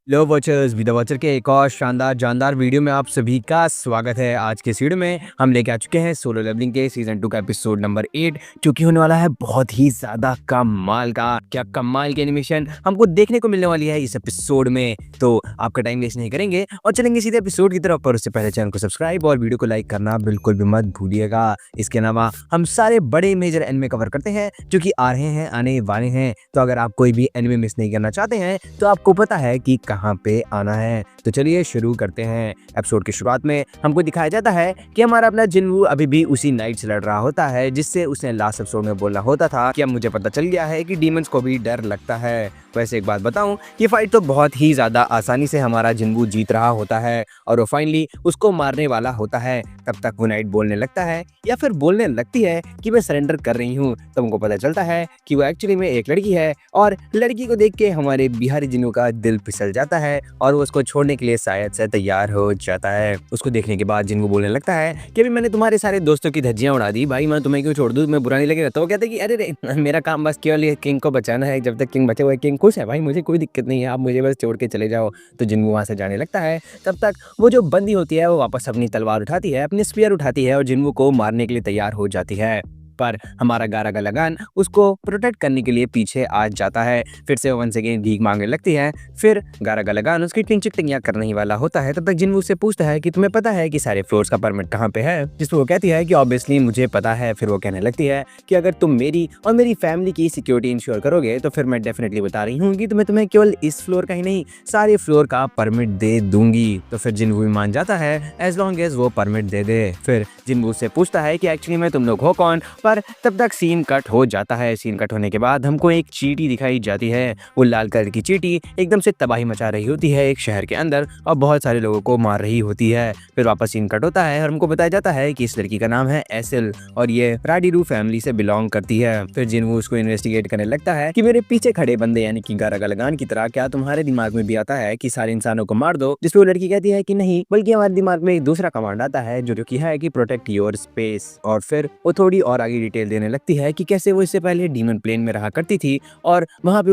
लो watchers video watcher के एक और शानदार जानदार वीडियो में आप सभी का स्वागत है। आज के इस वीडियो में हम लेके आ चुके हैं सोलो लेवलिंग के सीजन 2 का एपिसोड नंबर 8, जो कि होने वाला है बहुत ही ज्यादा कमाल का। क्या कमाल की एनिमेशन हमको देखने को मिलने वाली है इस एपिसोड में। तो आपका टाइम वेस्ट नहीं करेंगे और चलेंगे सीधे एपिसोड की तरफ। पर उससे पहले चैनल को सब्सक्राइब और वीडियो को लाइक करना बिल्कुल भी मत भूलिएगा। इसके अलावा हम सारे बड़े मेजर एनिमे कवर करते हैं जो कि आ रहे हैं, आने वाले हैं। तो अगर आप कोई भी एनिमे मिस नहीं करना चाहते हैं तो आपको पता है कि कहाँ पे आना है। तो चलिए शुरू करते हैं। एपिसोड की शुरुआत में हमको दिखाया जाता है कि हमारा अपना जिन्वू अभी भी उसी नाइट से लड़ रहा होता है जिससे उसने लास्ट एपिसोड में बोलना होता था कि अब मुझे पता चल गया है कि डीमंस को भी डर लगता है। वैसे एक बात बताऊं, ये फाइट तो बहुत ही ज्यादा आसानी से हमारा जिन्वू जीत रहा होता है और वो फाइनली उसको मारने वाला होता है। तब तक वो नाइट बोलने लगता है या फिर बोलने लगती है कि मैं सरेंडर कर रही हूँ। तब हमको पता चलता है कि वो एक्चुअली में एक लड़की है और लड़की को देख के हमारे बिहारी जिन्वू का दिल फिसल जाता है और वो उसको छोड़ने के लिए शायद से तैयार हो जाता है। उसको देखने के बाद जिन्वू बोलने लगता है कि अभी मैंने तुम्हारे सारे दोस्तों की धज्जियां उड़ा दी, भाई मैं तुम्हें क्यों छोड़ दूं, मैं बुरा नहीं लगेगा। तो वो कहते हैं कि अरे रे, मेरा काम बस केवल ये किंग को बचाना है। जब तक किंग बचे हुए, किंग खुश है भाई, मुझे कोई दिक्कत नहीं है, आप मुझे बस छोड़ के चले जाओ। तो जिन्वू वहां से जाने लगता है। तब तक वो जो बंदी होती है वो वापस अपनी तलवार उठाती है, अपनी स्पीयर उठाती है और जिन्वू को मारने के लिए तैयार हो जाती है। पर हमारा गारा लगान उसको प्रोटेक्ट करने के लिए पीछे आ जाता है। फिर से वन सेकेंड भीख मांगने लगती है। फिर गारा लगान उसकी टिंचिक करने ही वाला होता है। तब तक जिन्वू उससे पूछता है कि तुम्हें पता है कि सारे फ्लोर्स का परमिट कहाँ पे है, जिस पर वो कहती है कि ऑब्वियसली मुझे पता है। फिर वो कहने लगती है कि अगर तुम मेरी और मेरी फैमिली की सिक्योरिटी इंश्योर करोगे तो फिर मैं डेफिनेटली बता रही हूँ कि तुम्हें केवल इस फ्लोर का ही नहीं सारे फ्लोर का परमिट दे दूंगी। तो फिर जिन्वू भी मान जाता है एज लॉन्ग एज वो परमिट दे दे। फिर जिन्वू से पूछता है कि एक्चुअली में तुम लोग हो कौन। पर तब तक सीन कट हो जाता है। सीन कट होने के बाद हमको एक चींटी दिखाई जाती है। वो लाल कलर की चींटी एकदम से तबाही मचा रही होती है एक शहर के अंदर और बहुत सारे लोगों को मार रही होती है। फिर वापस सीन कट होता है और हमको बताया जाता है कि इस लड़की का नाम है एसिल और ये राडीरू फैमिली से बिलोंग करती है। फिर जिन्वू उसको इन्वेस्टिगेट करने लगता है कि मेरे पीछे खड़े बंदे यानी कि गारा लगान की तरह क्या तुम्हारे दिमाग में भी आता है कि सारे इंसानों को मार दो। जिसपे वो लड़की कहती है कि नहीं, बल्कि हमारे दिमाग में एक दूसरा कमांड आता है जो कि है कि प्रोटेक्ट योर स्पेस। और फिर वो थोड़ी और आगे डिटेल देने लगती है कि कैसे वो इससे पहले डीमन प्लेन में रहा करती थी और वहां पे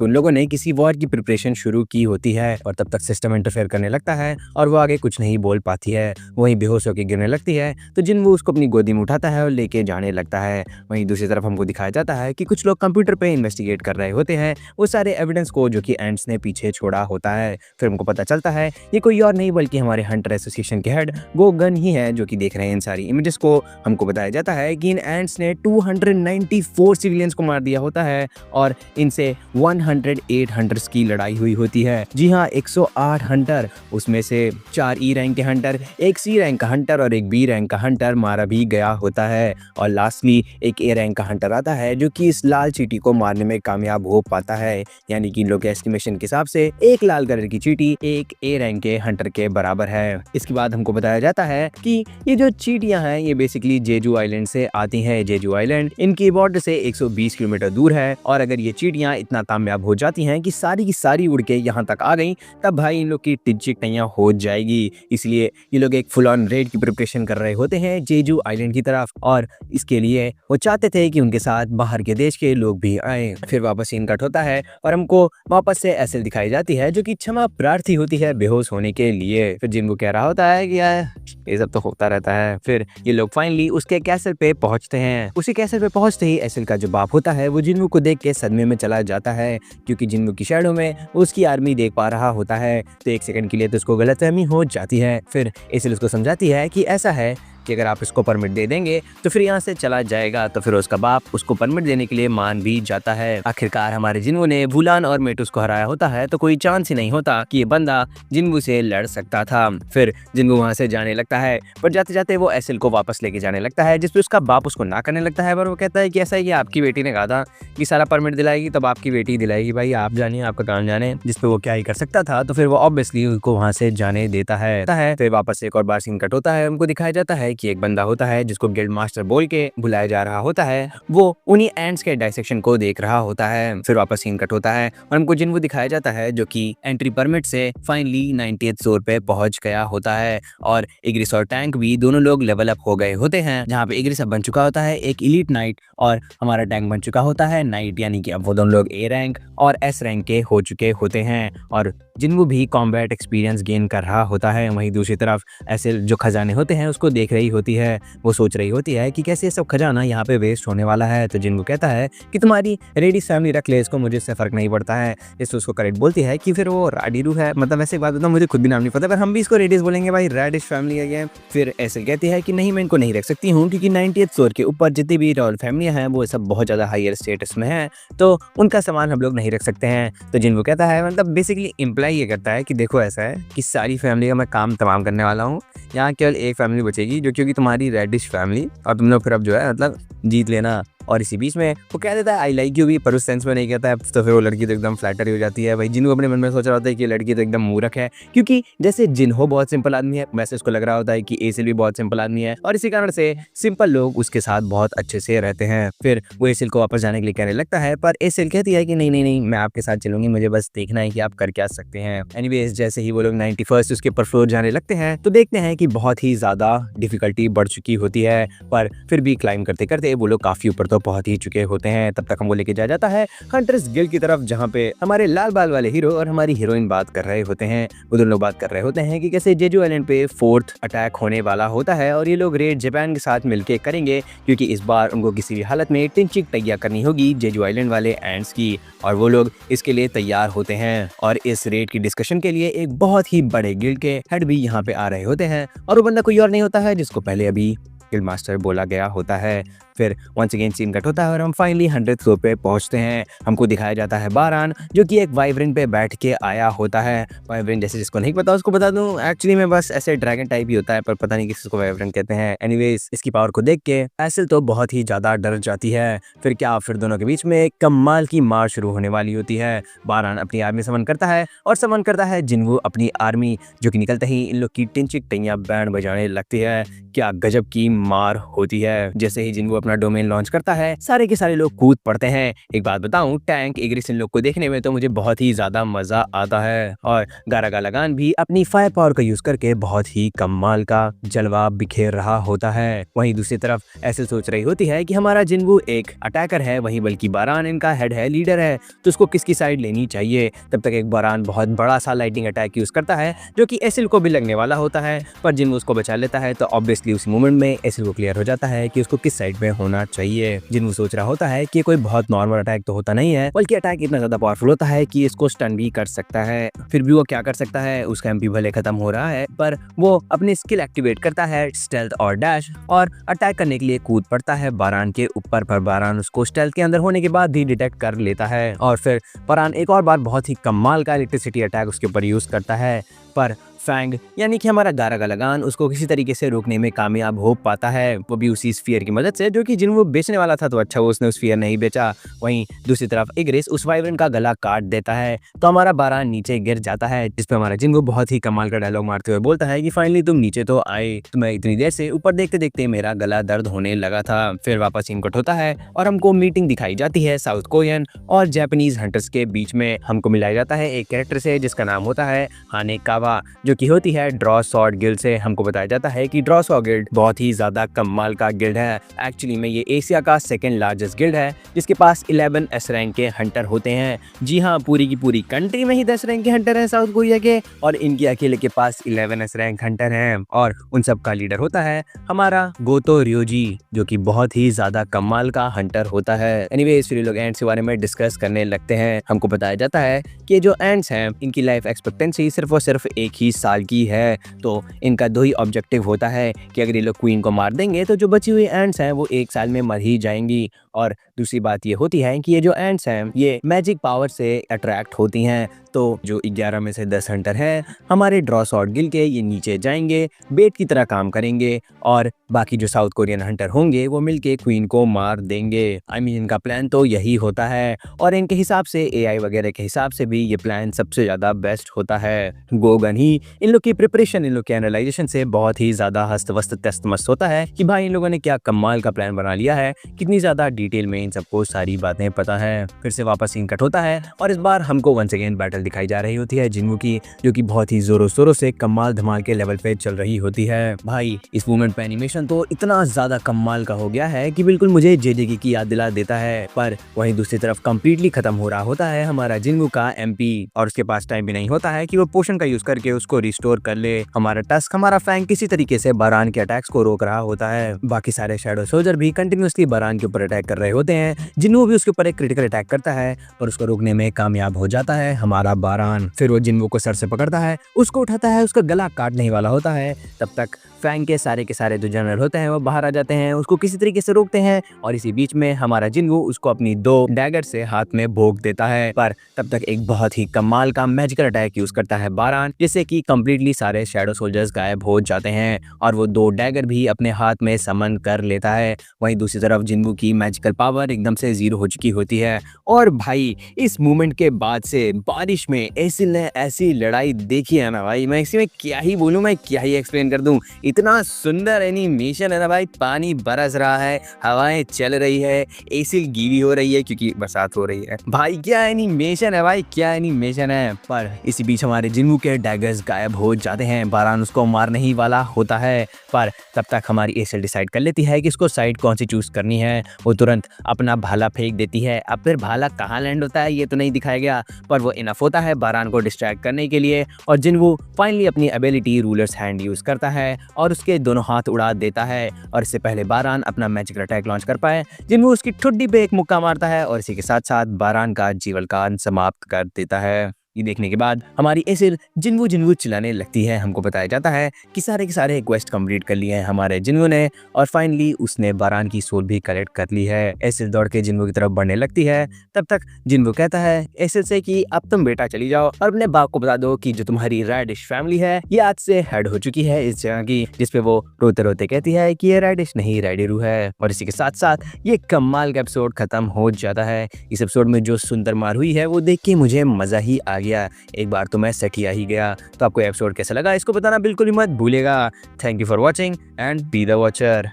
उन लोगों ने किसी वॉर की प्रिपरेशन शुरू की होती है। और तब तक सिस्टम इंटरफेयर करने लगता है और वो आगे कुछ नहीं बोल पाती है, वहीं बेहोश होकर गिरने लगती है। तो जिन्वू उसको अपनी गोदी में उठाता है और लेके जाने लगता है। वहीं दूसरी तरफ हमको दिखाया जाता है कि कुछ लोग कंप्यूटर पे इन्वेस्टिगेट कर रहे होते हैं वो सारे एविडेंस को जो कि एंट्स ने पीछे छोड़ा होता है। फिर हमको पता चलता है ये कोई और नहीं बल्कि हमारे हंटर एसोसिएशन के हेड गोगन ही है जो कि देख रहे हैं इन सारी इमेजेस को। हमको बताया जाता है कि इन एंट्स ने 294 सिविलियंस को मार दिया होता है और इनसे 108 हंटर्स की लड़ाई हुई होती है। जी हाँ, 108 हंटर, उसमें से 4 ई रैंक के हंटर, एक सी रैंक का हंटर और एक बी रैंक का हंटर मारा भी गया होता है। और लास्टली एक ए रैंक का हंटर आता है जो कि इस लाल चींटी को मारने में कामयाब हो पाता है। यानी कि इन लोग के एस्टिमेशन के हिसाब से एक लाल कलर की चींटी एक ए रैंक के हंटर के बराबर है। इसके बाद हमको बताया जाता है कि ये जो चींटियां हैं ये बेसिकली जेजू आइलैंड से आती हैं। जेजू आइलैंड इनकी बॉर्डर से 120 किलोमीटर दूर है और अगर ये चींटियां इतना कामयाब हो जाती हैं कि सारी की सारी उड़ के यहाँ तक आ गई तब भाई इन लोग की टिंचिक हो जाएगी। इसलिए ये लोग एक फुल ऑन रेड की प्रिपरेशन कर रहे होते हैं जेजू आइलैंड की तरफ और इसके लिए वो चाहते थे कि उनके साथ बाहर के देश के लोग भी आए। फिर वापस सीन कट होता है और हमको वापस से एसिल दिखाई जाती है जो कि क्षमा प्रार्थी होती है बेहोश होने के लिए। फिर जिन्वू कह रहा होता है कि यार ये सब तो होता रहता है। फिर ये लोग फाइनली उसके कैसल पे पहुंचते हैं। उसी कैसल पे पहुंचते ही एसिल का जो बाप होता है वो जिन्वू को देख के सदमे में चला जाता है क्योंकि जिन्वू की शैडो में उसकी आर्मी देख पा रहा होता है। तो एक सेकंड के लिए तो उसको गलतफहमी हो जाती है। फिर एसिल उसको समझाती है कि ऐसा है कि अगर आप इसको परमिट दे देंगे तो फिर यहाँ से चला जाएगा। तो फिर उसका बाप उसको परमिट देने के लिए मान भी जाता है। आखिरकार हमारे जिन्वू ने वुलान और मेटुस को हराया होता है तो कोई चांस ही नहीं होता कि ये बंदा जिन्वू से लड़ सकता था। फिर जिन्वू वहां से जाने लगता है पर जाते जाते वो एसिल को वापस लेके जाने लगता है जिसपे उसका बाप उसको ना करने लगता है। पर वो कहता है कि ऐसा ही आपकी बेटी ने कहा था कि सारा परमिट दिलाएगी तब आपकी बेटी दिलाएगी, भाई आप जानिए, आपका काम जाने। जिसपे वो क्या ही कर सकता था। तो फिर वो ऑब्वियसली उसको वहां से जाने देता है। फिर वापस एक और बार सीन कट होता है। हमको दिखाया जाता है है कि एक बंदा होता है जिसको गिल्ड मास्टर बोल के बुलाया जा रहा होता है, वो उन्हीं एंड्स के डाइसेक्शन को देख रहा होता है। फिर वापस सीन कट होता है और हमको जिन्वू दिखाया जाता है जो कि एंट्री परमिट से फाइनली 90th फ्लोर पे पहुंच गया होता है और इग्रिस और टैंक भी दोनों लोग लेवल अप हो गए होते हैं, जहाँ पे इग्रिस अब बन चुका होता है एक इलीट नाइट और हमारा टैंक बन चुका होता है नाइट, यानी कि अब वो दोनों लोग ए रैंक और एस रैंक के हो चुके होते हैं और जिन्वू भी कॉम्बैट एक्सपीरियंस गेन कर रहा होता है। वहीं दूसरी तरफ ऐसे जो खजाने होते हैं उसको देख रही होती है, वो सोच रही होती है कि कैसे ये सब खजाना यहाँ पे वेस्ट होने वाला है। तो जिन्वू कहता है कि तुम्हारी रेडिश फैमिली रख ले इसको, मुझे इससे फर्क नहीं पड़ता है। इससे उसको करेक्ट बोलती है कि फिर वो राडीरू है, मतलब ऐसे एक बात बताऊं, मुझे खुद भी नाम नहीं पता पर हम भी इसको रेडिश बोलेंगे भाई, रेडिश फैमिली है। फिर ऐसे कहती है कि नहीं मैं इनको नहीं रख सकती हूँ क्योंकि 90th फ्लोर के ऊपर जितनी भी रॉयल फैमिलियाँ हैं वो सब बहुत ज़्यादा हायर स्टेटस में है, तो उनका सामान हम लोग नहीं रख सकते हैं। तो जिन्वू कहता है, मतलब बेसिकली इम्प्लाई ये करता है कि देखो ऐसा है कि सारी फैमिली का मैं काम तमाम करने वाला हूँ, यहाँ केवल एक फैमिली बचेगी जो क्योंकि तुम्हारी रेडिश फैमिली, और तुम लोग फिर अब जो है मतलब जीत लेना। और इसी बीच में वो कह देता है आई लाइक यू भी, पर उस सेंस में नहीं कहता है। तो फिर वो लड़की तो एकदम फ्लैटर हो जाती है। भाई जिन्हो अपने मन में सोच रहा होता है कि लड़की तो एकदम मूर्ख है, क्योंकि जैसे जिन्हो बहुत सिंपल आदमी है वैसे उसको लग रहा होता है कि एसिल भी बहुत सिंपल आदमी है और इसी कारण से सिंपल लोग उसके साथ बहुत अच्छे से रहते हैं। फिर वो एसिल को वापस जाने के लिए कहने लगता है, पर एसिल कहती है कि नहीं नहीं नहीं मैं आपके साथ चलूंगी, मुझे बस देखना है कि आप कर क्या सकते हैं। एनीवेज जैसे ही वो लोग 91st उसके ऊपर फ्लोर जाने लगते हैं तो देखते हैं कि बहुत ही ज्यादा डिफिकल्टी बढ़ चुकी होती है, पर फिर भी क्लाइंब करते करते वो लोग काफी ऊपर तो पहुंच ही चुके होते हैं। तब तक हमको लेके जाया जाता है हंटर्स गिल्ड की तरफ, जहाँ पे हमारे लाल बाल वाले हीरो और हमारी हीरोइन बात कर रहे होते हैं। वो दोनों लोग बात कर रहे होते हैं कि कैसे जेजू आइलैंड पे 4th अटैक होने वाला होता है और ये लोग रेड जापान के साथ मिलके करेंगे, क्योंकि इस बार उनको किसी भी हालत में टिंचिक तैयार करनी होगी जेजू आइलैंड वाले एंड्स की, और वो लोग इसके लिए तैयार होते हैं। और इस रेड की डिस्कशन के लिए एक बहुत ही बड़े गिल्ड के हेड भी यहाँ पे आ रहे होते हैं और वो बंदा कोई और नहीं होता है जिसको पहले अभी गिल्ड मास्टर बोला गया होता है। फिर वंस अगेन सीन कट होता है और हम फाइनली 100th फ्लोर पे पहुंचते हैं। हमको दिखाया जाता है बारान जो कि एक वाइब्रेंट पे बैठ के आया होता है। वाइब्रेंट जैसे जिसको नहीं पता उसको बता दूं, एक्चुअली में बस ऐसे ड्रैगन टाइप ही होता है, पर पता नहीं किसको वाइब्रेंट कहते हैं। एनीवेज इसकी पावर को देख के एसिल तो बहुत ही ज्यादा डर जाती है। फिर दोनों के बीच में एक कमाल की मार शुरू होने वाली होती है। बारान अपनी आर्मी समन करता है और समन करता है जिन्वू अपनी आर्मी, जो कि निकलते ही इन लोग की टिंचिक टैया बैंड बजाने लगती है। क्या गजब की मार होती है। जैसे ही जिन्वू अपना डोमेन लॉन्च करता है सारे के सारे लोग कूद पड़ते हैं। एक बात बताऊं, टैंक इग्रिस इन लोग को देखने में तो मुझे बहुत ही ज्यादा मजा आता है और गारागा लगान भी अपनी फायर पावर का यूज करके बहुत ही कमाल का जलवा बिखेर रहा होता है। वहीं दूसरी तरफ ऐसे सोच रही होती है कि हमारा जिन्वू एक अटैकर है, वहीं बल्कि बारान इनका हेड है, लीडर है, तो उसको किसकी साइड लेनी चाहिए। तब तक एक बारान बहुत बड़ा सा लाइटिंग अटैक यूज करता है जो कि एसिल को भी लगने वाला होता है, पर जिन्वू उसको बचा लेता है। तो ऑब्वियसली उसी मोमेंट में एसिल को क्लियर हो जाता है कि उसको किस साइड में होना चाहिए। जिन्वू सोच रहा होता है कि कोई बहुत नॉर्मल अटैक तो होता नहीं है, बल्कि अटैक इतना ज्यादा पावरफुल होता है कि इसको स्टन भी कर सकता है। फिर भी वो क्या कर सकता है, उसका एमपी भले खत्म हो रहा है पर वो अपनी स्किल एक्टिवेट करता है स्टेल्थ और डैश, और अटैक करने के लिए कूद पड़ता है बारान के ऊपर। पर बारान उसको स्टेल्थ के अंदर होने के बाद भी डिटेक्ट कर लेता है और फिर बारान एक और बार बहुत ही कमाल का इलेक्ट्रिसिटी अटैक उसके ऊपर यूज करता है, पर फैंग यानी कि हमारा गारागा लगान उसको किसी तरीके से रोकने में कामयाब हो पाता है, वो भी उसी स्फीयर की मदद से जो कि जिन्वू बेचने वाला था। तो अच्छा वो उसने उस स्फीयर नहीं बेचा। वहीं दूसरी तरफ इग्रिस उस वाइब्रेंट का गला काट देता है तो हमारा बारान नीचे गिर जाता है, जिस पे हमारा जिन्वू बहुत ही कमाल का डायलॉग मारते हुए बोलता है कि फाइनली तुम नीचे तो आए, तुम्हें इतनी देर से ऊपर देखते देखते मेरा गला दर्द होने लगा था। फिर वापस सीन कट होता है और हमको मीटिंग दिखाई जाती है साउथ कोरियन और जापानीज हंटर्स के बीच में। हमको मिलाया जाता है एक कैरेक्टर से जिसका नाम होता है हानेकावा, जो कि होती है ड्रॉ सॉर्ड गिल्ड से। हमको बताया जाता है कि ड्रॉ सॉर्ड गिल्ड बहुत ही ज्यादा कमाल का गिल्ड है। एक्चुअली में ये एशिया का सेकंड लार्जेस्ट गिल्ड है, जिसके पास 11 एस रैंक के हंटर होते हैं। जी हाँ, पूरी की पूरी कंट्री में ही 10 रैंक के हंटर हैं साउथ कोरिया के, और इनके अकेले के पास 11 एस रैंक हंटर हैं। और उन सब का लीडर होता है हमारा गोतो रियोजी, जो कि बहुत ही ज्यादा कमाल का हंटर होता है। एनीवेज फिर लोग एंड्स के बारे में डिस्कस करने लगते हैं। हमको बताया जाता है कि जो एंड्स हैं इनकी लाइफ एक्सपेक्टेंसी सिर्फ और सिर्फ 1 ही साल की है, तो इनका 2 ही ऑब्जेक्टिव होता है कि अगर ये लोग क्वीन को मार देंगे तो जो बची हुई एंड्स हैं वो 1 साल में मर ही जाएंगी। और दूसरी बात ये होती है कि ये जो एंट्स हैं ये मैजिक पावर से अट्रैक्ट होती हैं। तो जो 11 में से 10 हंटर हैं हमारे ड्रॉ शॉट गिल के ये नीचे जाएंगे, बेट की तरह काम करेंगे और बाकी जो साउथ कोरियन हंटर होंगे वो मिलके क्वीन को मार देंगे। इनका प्लान तो यही होता है और इनके हिसाब से एआई वगैरह के हिसाब से भी ये प्लान सबसे ज़्यादा बेस्ट होता है। गोगन ही इन लोग की प्रिपरेशन, इन लोग के एनालाइजेशन से बहुत ही ज़्यादा हस्त वस्त तस्त मस्त होता है कि भाई इन लोगों ने क्या कमाल का प्लान बना लिया है, कितनी ज़्यादा डिटेल में इन सबको सारी बातें पता है। फिर से वापस सीन कट होता है और इस बार हमको वंस अगेन बैटल दिखाई जा रही होती है जिन्हों की, जो कि बहुत ही जोरों शोरों से कमाल धमाल के लेवल पे चल रही होती है। भाई इस मूवमेंट पे एनिमेशन तो इतना ज्यादा कमाल का हो गया है कि बिल्कुल मुझे जेजेकी की याद दिला देता है। पर वहीं दूसरी तरफ कंप्लीटली खत्म हो रहा होता है हमारा जिन्गू का एमपी और उसके पास टाइम भी नहीं होता है कि वो पोशन का यूज करके उसको रिस्टोर कर ले। हमारा टस्क, हमारा फैंग किसी तरीके से बारान के अटैक्स को रोक रहा होता है। बाकी सारे शैडो सोल्जर भी कंटिन्यूअसली बारान के ऊपर अटैक कर रहे होते हैं। जिन्नू भी उसके ऊपर एक क्रिटिकल अटैक करता है और उसको रोकने में कामयाब हो जाता है हमारा बारान। फिर वो जिन्नू को सर से पकड़ता है, उसको उठाता है, उसका गला काटने ही वाला होता है। तब तक फैंग के सारे जो जनरल होते हैं वो बाहर आ जाते हैं, उसको किसी तरीके से रोकते हैं और इसी बीच में हमारा जिन्गू उसको अपनी 2 डैगर से हाथ में भोंक देता है। पर तब तक एक बहुत ही कमाल का मैजिकल अटैक यूज करता है बारान, जिससे कि कंप्लीटली सारे शैडो सोल्जर्स गायब हो जाते हैं और वो 2 डैगर भी अपने हाथ में समन कर लेता है। वहीं दूसरी तरफ जिन्गू की मैजिकल पावर एकदम से 0 हो चुकी होती है। और भाई इस मूवमेंट के बाद से बारिश में एसिल ने ऐसी लड़ाई देखी है ना भाई, मैं इसमें क्या ही बोलूँ, मैं क्या ही एक्सप्लेन कर दूँ। इतना सुंदर एनिमेशन है ना भाई, पानी बरस रहा है, हवाएं चल रही है, एसिल गीली हो रही है क्योंकि बरसात हो रही है। भाई क्या एनिमेशन है भाई, क्या एनिमेशन है। पर इसी बीच हमारे जिन्गू के डैगर्स गायब हो जाते हैं, बारान उसको मारने ही वाला होता है। पर तब तक हमारी एसिल डिसाइड कर लेती है कि इसको साइड कौन सी चूज करनी है। वो तुरंत अपना भाला फेंक देती है। अब फिर भाला कहाँ लैंड होता है ये तो नहीं दिखाया गया, पर वो इनफ होता है बारान को डिस्ट्रैक्ट करने के लिए। और जिन्गू फाइनली अपनी एबिलिटी रूलर्स हैंड यूज करता है और उसके दोनों हाथ उड़ा देता है। और इससे पहले बारान अपना मैजिकल अटैक लॉन्च कर पाए, जिन्गू उसकी ठुड्डी पे एक मुक्का मारता है और इसी के साथ साथ बारान का जीवन काल समाप्त कर देता है। ये देखने के बाद हमारी एसिल जिन्गू जिन्गू चिल्लाने लगती है। हमको बताया जाता है कि सारे के सारे क्वेस्ट कंप्लीट कर लिए हैं हमारे जिन्गू ने और फाइनली उसने बारान की सोल भी कलेक्ट कर ली है। एसिल दौड़ के जिन्गू की तरफ बढ़ने लगती है। तब तक जिन्गू कहता है एसिल से कि अब तुम बेटा चली जाओ और अपने बाप को बता दो कि जो तुम्हारी रेडिश फैमिली है ये आज से हेड हो चुकी है इस जगह की, जिसपे वो रोते रोते कहती है कि ये रेडिश नहीं रेडिरू है। और इसी के साथ साथ ये कमाल का एपिसोड खत्म हो जाता है। इस एपिसोड में जो सुंदर मार हुई है वो देख के मुझे मजा ही आ गया, एक बार तो मैं सटिया ही गया। तो आपको एपिसोड कैसा लगा इसको बताना बिल्कुल ही मत भूलिएगा। Thank you for watching and be the watcher.